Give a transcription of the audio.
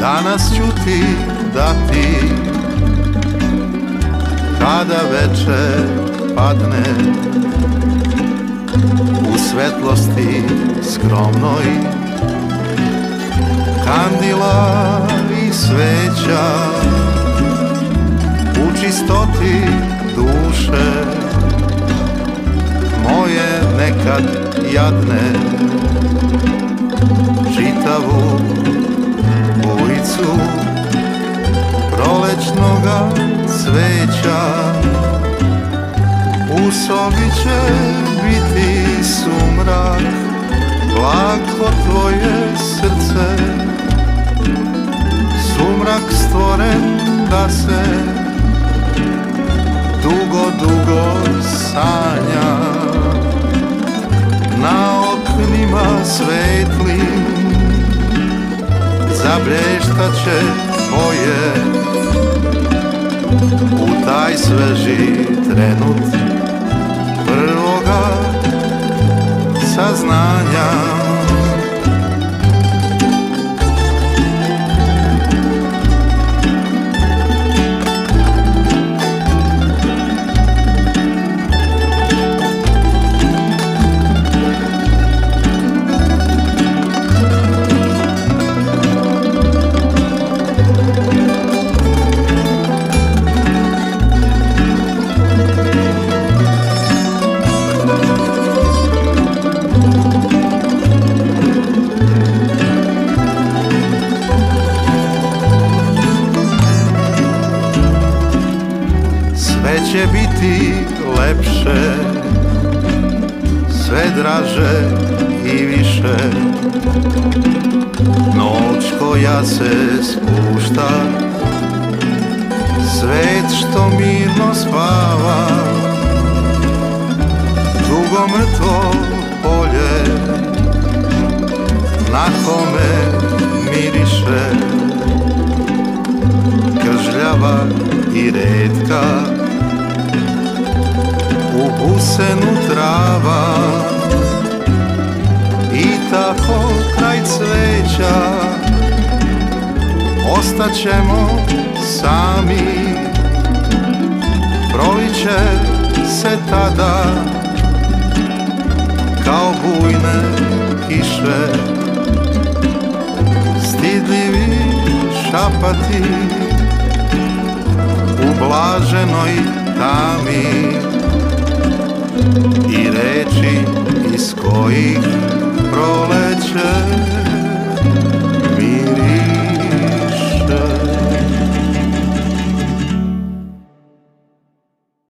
Danas ću ti dati, kada večer padne, u svetlosti skromnoj kandila i sveća, u čistoti duše moje nekad jadne, čitavu ulicu prolećnoga cveća. U sobi će biti sumrak, blag od tvoje srce, sumrak stvoren da se dugo, dugo sanja. Na oknima svetlim zableštaće tvoje, u taj sveži trenut prvoga saznanja. Sve će biti lepše, sve draže i više. Noć koja se spušta, svet što mirno spava, dugo mrtvo polje na kome miriše, kržljava i retka, u busenu trava. I tako kraj cveća ostaćemo sami, proliće se tada kao bujne kiše, stidljivi šapati u blaženoj tami i reči iz kojih proleće